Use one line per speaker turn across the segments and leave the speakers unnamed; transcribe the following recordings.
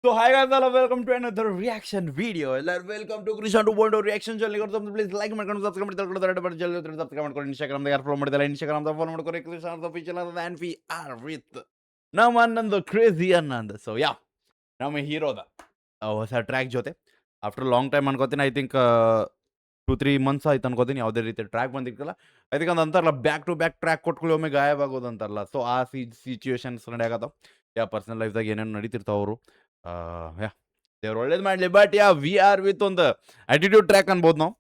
So hi guys, hello, welcome to another reaction video. Welcome to Krishna 2.0 reaction channel. Please like ಮಾಡ್ಕೊಂಡು subscribe ಮಾಡಿ ತಳ್ಕೊಳ್ಳೋದು but ಜಲ್ದಿ subscribe ಮಾಡ್ಕೊಂಡು Instagram ದಾಗ ಯಾರು follow ಮಾಡಿದಲ್ಲ Instagram ದಾಗ follow ಮಾಡ್ಕೊಂಡು Krishna official and we are with ನಮ್ಮ ಅನ್ನಂದು crazy ಅನ್ನಂದು. So yeah ನಮ್ಮ ಹೀರೋದ ಹೊಸ ಟ್ರ್ಯಾಕ್ ಜೊತೆ ಆಫ್ಟರ್ ಲಾಂಗ್ ಟೈಮ್ ಅನ್ಕೋತೀನಿ. ಐ ಥಿಂಕ್ 2-3 ಮಂತ್ಸ್ ಆಯ್ತು ಅನ್ಕೋತೀನಿ ಯಾವುದೇ ರೀತಿ ಟ್ರ್ಯಾಕ್ ಬಂದಿರ್ತಿಲ್ಲ. ಐ ಥಿಂಕ್ ಅದು ಅಂತಾರಲ್ಲ ಬ್ಯಾಕ್ ಟು ಬ್ಯಾಕ್ ಟ್ರ್ಯಾಕ್ ಕೊಟ್ಕೊಳ್ಳಿ ಒಮ್ಮೆ ಗಾಯಬ್ ಆಗೋದು ಅಂತಾರಲ್ಲ. ಸೊ ಆ ಸಿಚುವೇಶನ್ಸ್ ನಡೆಯಾಗತ್ತಾವ. ಯಾ ಪರ್ಸನಲ್ ಲೈಫ್ದಾಗ ಏನೇನು ನಡೀತಿರ್ತಾವ ಅವರು. ಯಾ ದೇವ್ರು ಒಳ್ಳೇದು ಮಾಡಲಿ. But yeah we are with ಒಂದು ಆಟಿಟ್ಯೂಡ್ ಟ್ರ್ಯಾಕ್ ಅನ್ಬೋದು ನಾವು.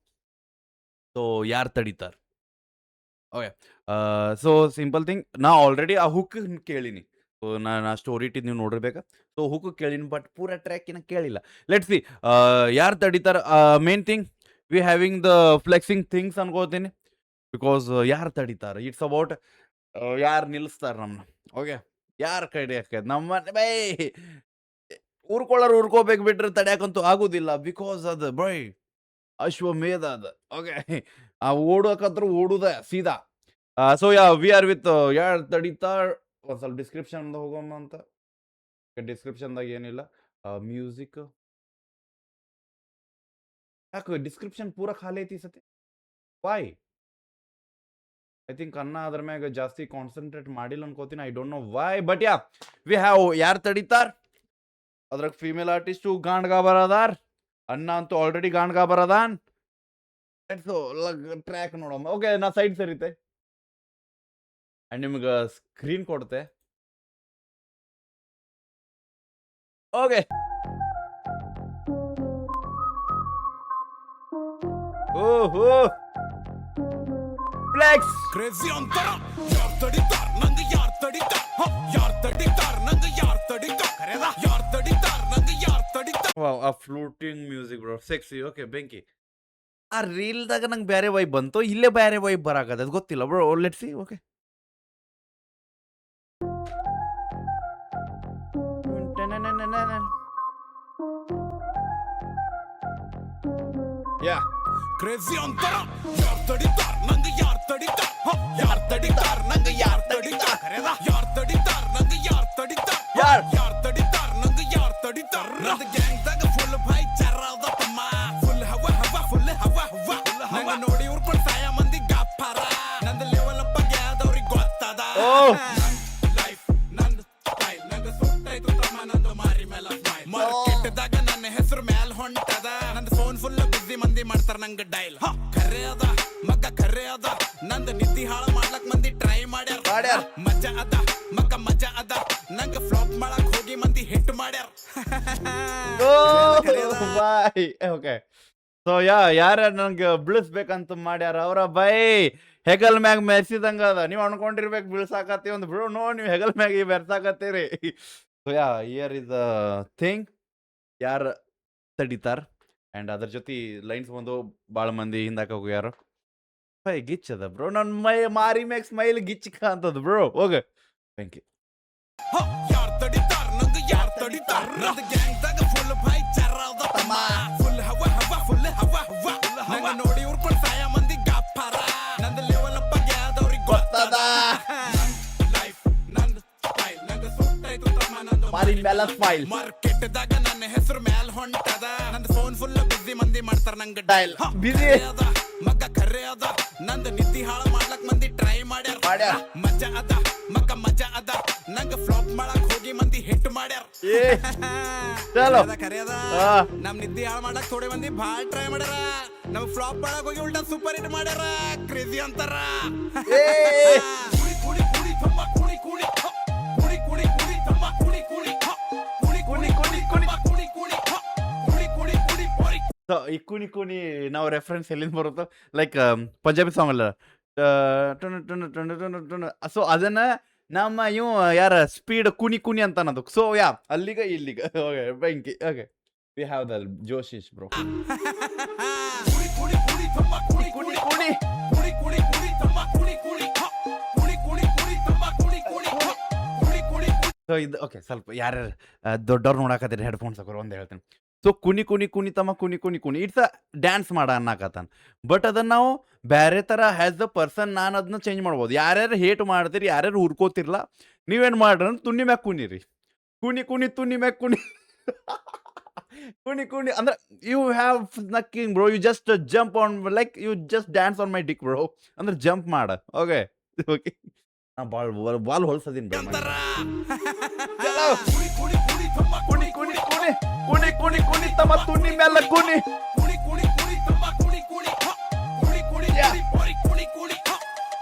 ಸೊ ಯಾರು ತಡೀತಾರೆ? ಓಕೆ. ಸೊ ಸಿಂಪಲ್ ಥಿಂಗ್, ನಾ ಆಲ್ರೆಡಿ ಆ ಹುಕ್ ಕೇಳೀನಿ. ಸೊ ನಾನು ಸ್ಟೋರಿ ಇಟ್ಟಿದ್ದು ನೀವು ನೋಡಿರ್ಬೇಕಾ. ಸೊ ಹುಕ್ ಕೇಳೀನಿ ಬಟ್ ಪೂರ ಟ್ರ್ಯಾಕಿನ ಕೇಳಿಲ್ಲ. ಲೆಟ್ ಸಿ ಯಾರು ತಡೀತಾರೆ. Main thing we having the flexing things ಅನ್ಕೋತೀನಿ. ಬಿಕಾಸ್ ಯಾರು ತಡೀತಾರೆ, ಇಟ್ಸ್ ಅಬೌಟ್ ಯಾರು ನಿಲ್ಲಿಸ್ತಾರೆ ನಮ್ಮನ್ನ. ಓಕೆ, ಯಾರು ಕಡಿಯಾಕ ನಮ್ಮ ಬೈ ಊರ್ಕೋಬೇಕು ಬಿಟ್ರೆ ತಡ್ಯಾಕಂತೂ ಆಗೋದಿಲ್ಲ. ಬಿಕಾಸ್ ಅದು ಬೈ ಅಶ್ವಮೇಧ ಅದು. ಓಕೆ, ಆ ಓಡೋಕತ್ರ ಓಡುದ ಸೀದಾ. So yeah we are with ಯಾರು ತಡೀತಾರ್. ಒಂದು ಸ್ವಲ್ಪ ಡಿಸ್ಕ್ರಿಪ್ಷನ್ ಹೋಗೋಣ ಅಂತ. ಡಿಸ್ಕ್ರಿಪ್ಷನ್ದಾಗ ಏನಿಲ್ಲ, ಮ್ಯೂಸಿಕ್ ಯಾಕೆ ಡಿಸ್ಕ್ರಿಪ್ಷನ್ ಪೂರ ಖಾಲಿ ಐತಿ ಸತಿ. ವೈ? ಐ ಥಿಂಕ್ ಅನ್ನ ಅದ್ರ ಮ್ಯಾಗ ಜಾಸ್ತಿ ಕಾನ್ಸಂಟ್ರೇಟ್ ಮಾಡಿಲ್ಲ ಅನ್ಕೋತೀನಿ. I don't know why. But yeah we have ಯಾರು ತಡೀತಾರ್. ಅದ್ರಾಗ ಫೀಮೇಲ್ ಆರ್ಟಿಸ್ಟು ಗಾಂಡ್ಗಾ ಬರದಾರ್. ಅನ್ನ ಅಂತೂ ಆಲ್ರೆಡಿ ಗಾಂಡ್ಗಾ ಬರದಾನ್. ಟ್ರ್ಯಾಕ್ ನೋಡಮ್ಮ. ಓಕೆ, ನಾ ಸೈಡ್ ಸರಿತೆ ಅಂಡ್ ನಿಮ್ಗೆ ಸ್ಕ್ರೀನ್ ಕೊಡ್ತೆ. ಓಕೆ, ಓಹೋ ಫ್ಲೆಕ್ಸ್
ಕ್ರೇಜಿ ಅಂತರ ಯಾರ್ ತಡಿತಾರ್ ನಂಗೆ ಯಾರ್ ತಡಿತಾರ್ ಯಾರ್ ತಡಿತಾರ್ ನಂಗೆ ಯಾರ್ ತಡಿತಾರ್ ಕರೆದ ಯಾರ್ ತಡಿತಾರ್ ನಂಗೆ ಯಾರ್ ತಡಿತಾರ್.
ವಾವ್, ಆ ಫ್ಲೂಟಿಂಗ್ ಮ್ಯೂಸಿಕ್ ಬ್ರೋ, ಸೆಕ್ಸಿ. ಓಕೆ, ಬೆಂಕಿ. ಆ ರೀಲ್ದಾಗ ನಂಗೆ ಬೇರೆ ವೈಬ್ ಬಂತು, ಇಲ್ಲೇ ಬೇರೆ ವೈಬ್ ಬರಾಕದ, ಅದು ಗೊತ್ತಿಲ್ಲ bro. Let's see. Okay, yeah
crazy ಅಂತರ ಯಾರ್ ತಡಿತಾರ್ ನಂಗೆ ಯಾರ್ ತಡಿತಾರ್ ಯಾರ್ ತಡಿತಾರ್ ನಂಗೆ ಯಾರ್ ತಡಿತಾರ್ ಕರೆದ ಯಾರ್ ತಡಿತಾರ್ ನಂಗೆ ಯಾರ್ ತಡಿತಾರ್ ಯಾರ್ ತಡಿತಾರ್ ನಂಗೆ ಯಾರ್ ತಡಿತಾರ್. ನಂದು ಗ್ಯಾಂಗ್ದಾಗ ಫುಲ್ ಭೈ ಚರ್ರದ ತಮ್ಮ, ಫುಲ್ ಹವಾ ಹವಾ ಫುಲ್ ಹವಾ ಹವಾ ನಂಗೆ ನೋಡಿ ಉರ್ಕೊಂಡು ಸಾಯ ಮಂದಿ ಗಾಪಾರ. ನಂದು ಲೆವೆಲ್ ಅಪ್ಪ ಗ್ಯಾದವ್ರಿಗೆ ಗೊತ್ತದ. ಲೈಫ್ ನಂದು ಸ್ಟೈಲ್ ನಂಗೆ ಸುಟ್ಟಾಯ್ತು ತಮ್ಮ, ನಂದು ಮಾರಿ ಮೇಲೆ ಸ್ಮೈಲ್. ಮಾರ್ಕೆಟ್ದಾಗ ನನ್ನ ಹೆಸರು ಮ್ಯಾಲ್ ಹೊಂಟದ. ನಂದು ಫೋನ್ ಫುಲ್ ಬಿಸಿ ಮಂದಿ ಮಾಡ್ತಾರ ನಂಗೆ ಡೈಲ್. ಖರೆ ಅದ ಮಗ ಖರೆ ಅದ, ನಂದು ನಿದ್ದಿ ಹಾಳು ಮಾಡ್ಲಕ್ ಮಂದಿ ಟ್ರೈ ಮಾಡ್ಯಾರ. ಮಜಾ ಅದ ಮಗ ಮಜಾ ಅದ, ನಂಗೆ ಫ್ಲಾಪ್ ಮಾಡಕ್ ಹೋಗಿ ಮಂದಿ ಹಿಟ್ ಮಾಡ್ಯಾರ.
ಬಾಯ್. ಓಕೆ, ಸೊ ಯಾರ ನಂಗೆ ಬಿಳಿಸ್ಬೇಕಂತ ಮಾಡ್ಯಾರ ಅವರ ಬೈ ಹೆಗಲ್ ಮ್ಯಾಗ ಮೆರ್ಸಿದಂಗ ಅದ. ನೀವು ಅನ್ಕೊಂಡಿರ್ಬೇಕು ಬೀಳ್ಸಾಕತ್ತೀವಿ ಒಂದು ಬ್ರೋ. ನೋ, ನೀವು ಹೆಗಲ್ ಮ್ಯಾಗ ಮೆರ್ಸಾಕತ್ತೀರಿ. So here is the thing ಯಾರು ತಡೀತಾರ. ಆ್ಯಂಡ್ ಅದ್ರ ಜೊತೆ ಲೈನ್ಸ್ ಬಂದು ಭಾಳ ಮಂದಿ ಹಿಂದಾಕ ಹೋಗ್ಯಾರ. ಬೈ ಗಿಚ್ಚದ ಬ್ರೋ, ನನ್ನ ಮಾರಿ ಮ್ಯಾಗ ಸ್ಮೈಲ್ ಗಿಚ್ಚಕ ಅಂತದ ಬ್ರೋ. Okay, thank you.
ಯಾರ್ ತಡಿತಾರ್ ನಂಗೆ ಯಾರ್ ತಡಿತಾರ್. ನಂದು ಗ್ಯಾಂಗ್ದಾಗ ಫುಲ್ ಭೈ ಚರ್ರದ ತಮ್ಮ, ಫುಲ್ ಹವಾ ಹವಾ ಫುಲ್ ಹವಾ ಹವಾ ನಂಗೆ ನೋಡಿ ಉರ್ಕೊಂಡು ಸಾಯ ಮಂದಿ ಗಾಪಾರ. ನಂದು ಲೆವೆಲ್ ಅಪ್ಪ ಗ್ಯಾದವ್ರಿಗೆ ಗೊತ್ತದ. ಲೈಫ್ ನಂದು ಸ್ಟೈಲ್ ನಂಗೆ ಸುಟ್ಟಾಯ್ತು ತಮ್ಮ, ನಂದು
ಮಾರಿ ಮ್ಯಾಲ ಸ್ಮೈಲ್.
ಮಾರ್ಕೆಟ್ದಾಗ ನನ್ನ ಹೆಸರು ಮ್ಯಾಲ್ ಹೊಂಟದ. ನಂದು ಫೋನ್ ಫುಲ್ ಬಿಸಿ ಮಂದಿ ಮಾಡ್ತಾರ ನಂಗೆ ಡೈಲ್.
ಬಿಸಿ
ಅದ ಮಗ ಖರೆ ಅದ, ನಂದು ನಿದ್ದಿ ಹಾಳು ಮಾಡ್ಲಕ್ ಮಂದಿ ಟ್ರೈ ಮಾಡ್ಯಾರ. ಮಜಾ ಅದ ಮಗ ಮಜಾ ಅದ, ನಂಗೆ ಫ್ಲಾಪ್ ಮಾಡಕ್ ಹೋಗಿ ಮಂದಿ ಹಿಟ್ ಮಾಡ್ಯಾರ.
ಚಲೋ
ಖರೆ ಅದ, ನಮ್ ನಿದ್ದಿ ಹಾಳು ಮಾಡಕ್ ಥೋಡೆ ಮಂದಿ ಭಾಳ ಟ್ರೈ ಮಾಡ್ಯಾರ. ನಮ್ ಫ್ಲಾಪ್ ಮಾಡಕ್ ಹೋಗಿ ಉಲ್ಟಾ ಸೂಪರ್ ಹಿಟ್ ಮಾಡ್ಯಾರ. ಕ್ರೇಜಿ ಅಂತಾರ. ಕುಡಿ ಕುಡಿ ಕುಡಿ ತಮ್ಮ ಕುಡಿ ಕುಡಿ ಕುಡಿ ಕುಡಿ ಕುಡಿ ತಮ್ಮ ಕುಡಿ ಕುಡಿ ಕುಡಿ ಕುಡಿ ಕುಡಿ ಕುಡಿ ಕುಡಿ ಕುಡಿ ಕುಡಿ ಕುಡಿ ಕುಡಿ ಪೋರಿ.
ಸೊ ಈ ಕುಣಿ ಕುಣಿ ನಾವು ರೆಫರೆನ್ಸ್ ಎಲ್ಲಿಂದ ಬರುತ್ತೋ, ಲೈಕ್ ಪಂಜಾಬಿ ಸಾಂಗ್ ಅಲ್ಲ. ಸೊ ಅದನ್ನ ನಮ್ಮ ಇವು ಯಾರ ಸ್ಪೀಡ್ ಕುಣಿ ಕುಣಿ ಅಂತ ಅನ್ನೋದು. ಸೊ ಯಾ ಅಲ್ಲಿಗ ಇಲ್ಲಿಗ. ಓಕೆ, ಬೆಂಕಿ. ಓಕೆ, ವಿ ಹ್ಯಾವ್ ದ ಜೋಶಿಶ್ ಬ್ರೋ.
ಕುಡಿ ಕುಡಿ ಕುಡಿ ತಮ್ಮ ಕುಡಿ ಕುಡಿ
ಕುಣಿ
ಕುಡಿ ಕುಡಿ ಕುಡಿ ತಮ್ಮ ಕುಡಿ ಕುಡಿ ಕುಡಿ ಕುಡಿ ಕುಡಿ ತಮ್ಮ ಕುಡಿ ಕುಡಿ ಕುಡಿ ಕುಡಿ.
ಸೊ ಇದು ಓಕೆ, ಸ್ವಲ್ಪ ಯಾರ್ಯಾರು ದೊಡ್ಡವ್ರು ನೋಡಾಕತ್ತೀರಿ ಹೆಡ್ಫೋನ್ಸ್ ಹಾಕೋರು ಒಂದು ಹೇಳ್ತೀನಿ. ಸೊ ಕುಣಿ ಕುಣಿ ಕುಣಿ ತಮ್ಮ ಕುಣಿ ಕುಣಿ ಕುಣಿ ಇಟ್ಸ್ ಅ ಡ್ಯಾನ್ಸ್ ಮಾಡ ಅನ್ನಕತ್ತಾನ. ಬಟ್ ಅದನ್ನ ನಾವು ಬೇರೆ ಥರ ಹ್ಯಾಸ್ ದ ಪರ್ಸನ್ ನಾನು ಅದನ್ನ ಚೇಂಜ್ ಮಾಡ್ಬೋದು. ಯಾರ್ಯಾರು ಹೇಟ್ ಮಾಡ್ತೀರಿ, ಯಾರ್ಯಾರು ಹುರ್ಕೋತಿರ್ಲ, ನೀವೇನು ಮಾಡ್ರಿ ತುಣ್ಣಿ ಮ್ಯಾಗ ಕುಣಿರಿ. ಕುಣಿ ಕುಣಿ ತುಣ್ಣಿ ಮ್ಯಾಗ ಕುಣಿ. ಕುಣಿ ಕುಣಿ ಅಂದ್ರೆ you have knocking bro, you just jump on like you just dance on my dick bro, ಅಂದ್ರೆ ಜಂಪ್ ಮಾಡ. ಓಕೆ ಓಕೆ, ನಾ ಬಾಲ್ ಹೊಲ್ಸದೀನಿ ಬ್ರೋ.
ಅಂತರ
ಚಲೋ
ಕುಣಿ ಕುಣಿ ಕುಣಿ ತಮ್ಮ
ಕುಣಿ ಕುಣಿ ಕುಣಿ ಕುಣಿ ಕುಣಿ ಕುಣಿ ತಮ್ಮ ತುಣಿ ಮೇಲೆ ಕುಣಿ.
ಕುಣಿ ಕುಣಿ ಕುಣಿ ತಮ್ಮ ಕುಣಿ ಕುಣಿ ಹ. ಕುಣಿ ಕುಣಿ
Yeah.
ಕುಣಿ ಪೊರಿ ಕುಣಿ ಕುಣಿ ಹ.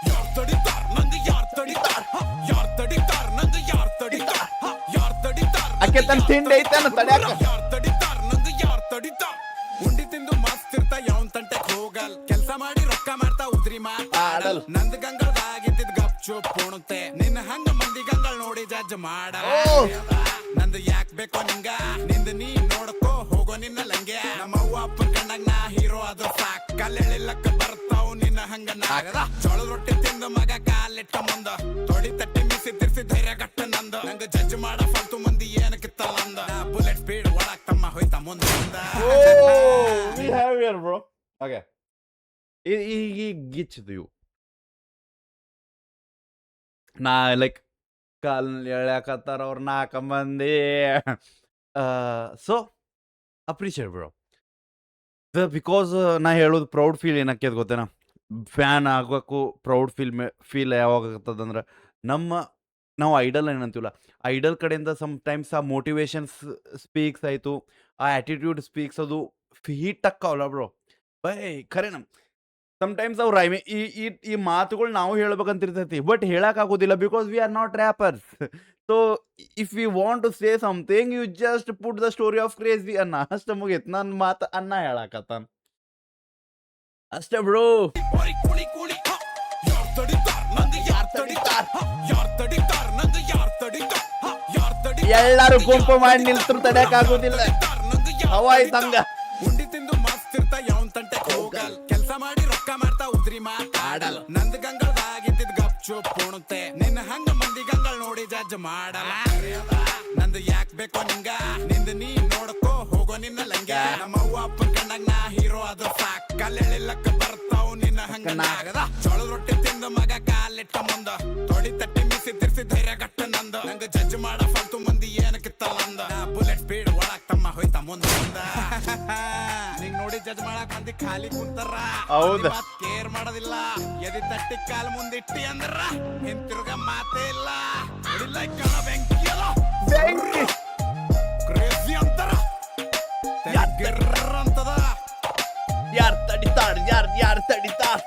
ಯಾರ್ ತಡಿತಾರ್ ನಂಗೆ ಯಾರ್ ತಡಿತಾರ್ ಹ. ಯಾರ್ ತಡಿತಾರ್ ನಂಗೆ ಯಾರ್ ತಡಿತಾರ್ ಹ. ಯಾರ್ ತಡಿತಾರ್
ಆಕೆ ತನ್ನ ತಿಂಡಿ ಐತೇನ ತಡ್ಯಾಕ.
ಯಾರ್ ತಡಿತಾರ್ ನಂಗೆ ಯಾರ್ ತಡಿತಾರ್. ಉಂಡಿ ತಿಂದು ಮಸ್ತ್ ಇರ್ತ ಯಾವನ್ ತಂಟೆಗ್ ಹೋಗಲ್. ಕೆಲ್ಸ ಮಾಡಿ ರೊಕ್ಕ ಮಾಡ್ತಾ ಉದ್ರಿ ಮಾತಾಡಲ್. ನಂದ್ ಗಂಗಳದಾಗಿದ್ದಿದ್ ಗಪ್ ಚುಪ್ ಪೋಣುತ್ತೆ. ನಿನ್ನ ಹಂಗ ಮಂದಿ ಗಂಗಳ್ ನೋಡಿ ಜಡ್ಜ್ ಮಾಡಲ್ಲ.
ಓ.
ನಂದು ಯಾಕ್ ಬೇಕೋ ನಿಂಗ, ನಿಂದ ನೀ ನೋಡ್ಕೋ ಹೋಗೋ ನಿನ್ನ ಲಂಗೆ. ನಮ್ಮ ಅವ್ವ ಅಪ್ಪನ್ ಕಂಡಾಗ ನಾ ಹೀರೋ ಅದು ಸಾಕ್. ಕಲ್ಲೆಳಿಲಕ್ಕ ಬರ್ತಾವ್ ನಿನ್ನ ಹಂಗ ನಾಗದ. ಜೋಳದ ರೊಟ್ಟಿ ತಿಂದು ಮಗ ಕಾಲಿಟ್ಟ ಮುಂದ. ತೊಡಿ ತಟ್ಟಿ ಮಿಸಿ ತಿರ್ಸಿ ಧೈರ್ಯ ಗಟ್ಟ ನಂದ. ನಂಗ ಜಡ್ಜ್ ಮಾಡ ಫಲ್ತು ಮಂದಿ ಏನಕ್ಕಿತ್ತಲ್ಲ ಅಂದ. ಬುಲೆಟ್ ಸ್ಪೀಡ್ ಒಳಗ್ ತಮ್ಮ ಹೋಯ್ತ ಮುಂದ
We have here, bro. Okay. ಈ ಗಿಚ್ಚಿದು ಇವು ನಾ ಲೈಕ್ ಕಾಲ್ ಎಳ್ಯಾಕತ್ತಾರ ಅವ್ರ 4 ಮಂದಿ. ಸೊ ಅಪ್ರಿಷಿಯೇಟ್ ಬ್ರೋ ಬಿಕಾಸ್ ನಾ ಹೇಳೋದು ಪ್ರೌಡ್ ಫೀಲ್ ಏನಕ್ಕೆ ಗೊತ್ತೇನಾ, ಫ್ಯಾನ್ ಆಗಬೇಕು. ಪ್ರೌಡ್ ಫೀಲ್ ಯಾವಾಗ ಆಗ್ತದಂದ್ರೆ ನಾವು ಐಡಲ್ ಏನಂತೀವಲ್ಲ, ಐಡಲ್ ಕಡೆಯಿಂದ ಟೈಮ್ಸ್ ಆ ಮೋಟಿವೇಶನ್ಸ್ ಸ್ಪೀಕ್ಸ್ ಆಯಿತು, ಆ ಆ್ಯಟಿಟ್ಯೂಡ್ ಸ್ಪೀಕ್ಸ್ ಅದು ಹಿಟ್ ಅಕ್ಕಾವಲ್ಲ ಬ್ರೋ. ಬೈ ಖರೆ ಟೈಮ್ಸ್ ಅವ್ರು ಈ ಮಾತುಗಳು ನಾವು ಹೇಳ್ಬೇಕಂತಿರ್ತೈತಿ, ಬಟ್ ಹೇಳಕ್ಕಾಗೋದಿಲ್ಲ because we are not rappers. So if you want to say something you just put the story of crazy ಅನ್ನ, ಅಷ್ಟೇ ಮುಗೀತು. ನನ್ನ ಮಾತು ಅನ್ನ ಹೇಳಕತ್ತಾನ ಅಷ್ಟೇ ಬ್ರೋ.
ಪೊರಿ ಕುಣಿ ಕುಣಿ ಹ. ಯಾರ್ ತಡಿತಾರ್ ನಂಗೆ ಯಾರ್ ತಡಿತಾರ್ ಹ. ಯಾರ್ ತಡಿತಾರ್ ನಂಗೆ ಯಾರ್ ತಡಿತಾರ್ ಹ. ಯಾರ್ ತಡಿತಾರ್
ಎಲ್ಲಾರು ಗುಂಪು ಮಾಡಿ ನಿಲ್ತರು ತಡೆಯಕ್ಕಾಗೋದಿಲ್ಲ.
ನಂಗೆ ಯಾರ್
ಹವಾಯ್ ತಂಗ
ಉಂಡಿ ತಿಂದು ಮಸ್ತ್ ಇರ್ತ ಯಾವನ್ ತಂಟೆಗ್ ಹೋಗಲ್. ಕೆಲ್ಸ ಮಾಡಿ ರೊಕ್ಕ ಮಾಡ್ತಾ ಉದ್ರಿ ಮಾತಾಡಲ್. ನಂದ್ ಗಂಗಳದಾಗಿದ್ದಿದ್ ಗಪ್ ಚುಪ್ ಪೋಣುತ್ತೆ. ನಿನ್ನ ಹಂಗ ಮಂದಿ ಗಂಗಳ್ ನೋಡಿ ಜಡ್ಜ್ ಮಾಡಲ್ಲ. ನಂದು ಯಾಕ್ ಬೇಕೋ ನಿಂಗ, ನಿಂದ ನೀ ನೋಡ್ಕೋ ಹೋಗೋ ನಿನ್ನ ಲಂಗೆ. ನಮ್ಮ ಅವ್ವ ಅಪ್ಪನ್ ಕಂಡಾಗ ನಾ ಹೀರೋ ಅದು ಸಾಕ್. ಕಲ್ಲೆಳಿಲಕ್ಕ ಬರ್ತಾವ್ ನಿನ್ನ ಹಂಗ ನಾಗದ. ಜೋಳದ ರೊಟ್ಟಿ ತಿಂದು ಮಗ ಕಾಲಿಟ್ಟ ಮುಂದ. ತೊಡಿ ತಟ್ಟಿ ಮಿಸಿ ತಿರ್ಸಿ ಧೈರ್ಯ ಗಟ್ಟ ನಂದ. ನಂಗ ಜಡ್ಜ್ ಮಾಡ ಫಲ್ತು ಮಂದಿ ಏನಕ್ಕಿತ್ತಲ್ಲ ಅಂದ. ಬುಲೆಟ್ ಸ್ಪೀಡ್ ಒಳಗ್ ತಮ್ಮ ಹೋಯ್ತ ಮುಂದ ನಿಂಗ್ ನೋಡಿ ಜಡ್ಜ್ ಮಾಡಕ್ ಮಂದಿ ಖಾಲಿ ಕುಂತಾರ.
ಹೌದು.
ಕೇರ್ ಮಾಡೋದಿಲ್ಲ. ಎದಿ ತಟ್ಟಿ ಕಾಲ್ ಮುಂದಿಟ್ಟಿ ಅಂದ್ರ ಹಿಂತಿರುಗ ಮಾತೇ ಇಲ್ಲ. ಹೊಡಿಲ್ಲ ಕಣ ಬೆಂಕಿಯಲ್ಲ ಕ್ರೇಜಿ ಅಂತಾರ ಅಂತದ.
ಯಾರ್ ತಡಿತಾರ್ ಯಾರ್ ತಡಿತಾರ್.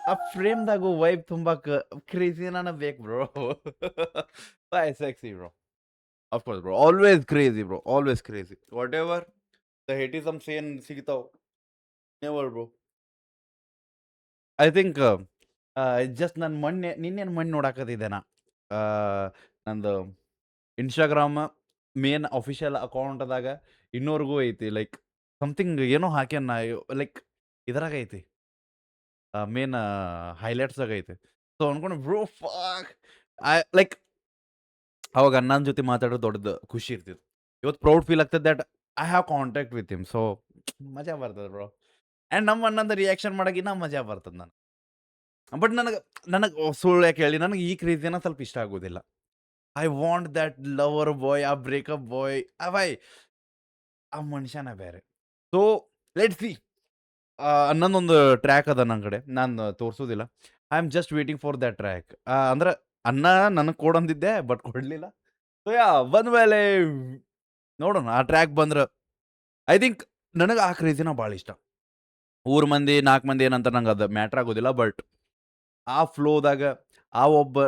ಆ ಫ್ರೇಮ್ದಾಗು ವೈಬ್ ತುಂಬಾಕ ಕ್ರೇಜಿನ ಬೇಕು bro. By sexy bro. Of course, bro. Always crazy, bro. Always crazy. Whatever the hateism saying ಸಿಗ್ತಾವ, never, bro. I think just ನಾನು ನಿನ್ನೇನು ನೋಡಾಕತ್ತಿದ್ದೆ ನಾ. ನಂದು ಇನ್ಸ್ಟಾಗ್ರಾಮ್ ಮೇನ್ ಅಫಿಷಿಯಲ್ ಅಕೌಂಟ್ದಾಗ ಇನ್ನೋರ್ಗೂ ಐತಿ ಲೈಕ್ ಸಮಥಿಂಗ್ ಏನೋ ಹಾಕ್ಯಾನ ಲೈಕ್ ಇದ್ರಾಗ ಐತಿ, ಮೇನ್ ಹೈಲೈಟ್ಸ್ದಾಗ ಐತಿ. ಸೊ ಅನ್ಕೊಂಡು ಬ್ರೋ ಫಾಕ್ ಲೈಕ್ ಅವಾಗ ನನ್ನ ಜೊತೆ ಮಾತಾಡೋದು ದೊಡ್ಡದು ಖುಷಿ ಇರ್ತಿತ್ತು. ಇವತ್ತು ಪ್ರೌಡ್ ಫೀಲ್ ಆಗ್ತದೆ that I have contact with him. So ಮಜಾ ಬರ್ತದೆ ಬ್ರೋ. ಆ್ಯಂಡ್ ನಮ್ಮ ಅಣ್ಣಂದು ರಿಯಾಕ್ಷನ್ ಮಾಡೋಕೆ ಇನ್ನೂ ಮಜಾ ಬರ್ತದೆ ನನಗೆ. ಬಟ್ ನನಗೆ ಸುಳ್ಳು ಯಾಕೆ ಹೇಳಿ, ನನಗೆ ಈ ಕ್ರೇಜಿನ ಸ್ವಲ್ಪ ಇಷ್ಟ ಆಗೋದಿಲ್ಲ. I want that lover boy, ಆ ಬ್ರೇಕಪ್ ಬಾಯ್, ಆ ಮನುಷ್ಯನ ಬೇರೆ. ಸೊ ಲೆಟ್ ಸಿ ಅನ್ನೊಂದೊಂದು ಟ್ರ್ಯಾಕ್ ಅದ ನನ್ನ ಕಡೆ, ನಾನು ತೋರಿಸೋದಿಲ್ಲ. I am just waiting for that track. ಅಂದ್ರೆ ಅನ್ನ ನನಗೆ ಕೊಡಂದಿದ್ದೆ ಬಟ್ ಕೊಡಲಿಲ್ಲ. ಸೊ ಬಂದ ಮೇಲೆ ನೋಡೋಣ, ಆ ಟ್ರ್ಯಾಕ್ ಬಂದ್ರೆ ಐ ಥಿಂಕ್ ನನಗೆ ಆ ಕ್ರೇಜಿನ ಭಾಳ ಇಷ್ಟ. ಊರ್ ಮಂದಿ 4 ಮಂದಿ ಏನಂತ ನಂಗೆ ಅದು ಮ್ಯಾಟ್ರ್ ಆಗೋದಿಲ್ಲ, ಬಟ್ ಆ ಫ್ಲೋದಾಗ ಆ ಒಬ್ಬ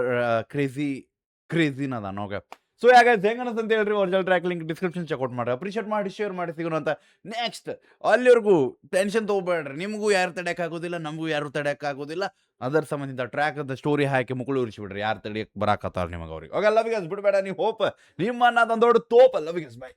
ಕ್ರೇಜಿನ ಅದ ನೋಗ. ಸೊ ಯಾಕಂದ್ರೆ ಹೆಂಗ ಅಂತ ಹೇಳ್ರಿ, original track link description check out ಮಾಡಿ, ಅಪ್ರಿಷಿಯೇಟ್ ಮಾಡಿ, ಶೇರ್ ಮಾಡಿ, ಸಿಗೋಣ ಅಂತ. ನೆಕ್ಸ್ಟ್ ಅಲ್ಲಿವರೆಗೂ ಟೆನ್ಷನ್ ತೊಗೋಬೇಡ್ರಿ. ನಿಮಗೂ ಯಾರು ತಡೆಯೋಕ್ಕಾಗೋದಿಲ್ಲ, ನಮಗೂ ಯಾರು ತಡೆಯೋಕ್ಕಾಗೋದಿಲ್ಲ. ಅದರ ಸಂಬಂಧಿತ ಟ್ರ್ಯಾಕ್ ಅದ ಸ್ಟೋರಿ ಹಾಕಿ ಮುಕ್ಕಳು ಉರಿಸಿಬಿಡ್ರಿ, ಯಾರು ತಡೆಯಕ್ಕೆ ಬರಾಕತ್ತಾರ ನಿಮಗೆ ಅವ್ರಿಗೆ. Okay, love you guys. ಬಿಡಬೇಡ ನೀವು ಹೋಪ್, ನಿಮ್ಮ ಅನ್ನೋದೊಂದು ದೊಡ್ಡ ತೋಪ. Love you guys, by.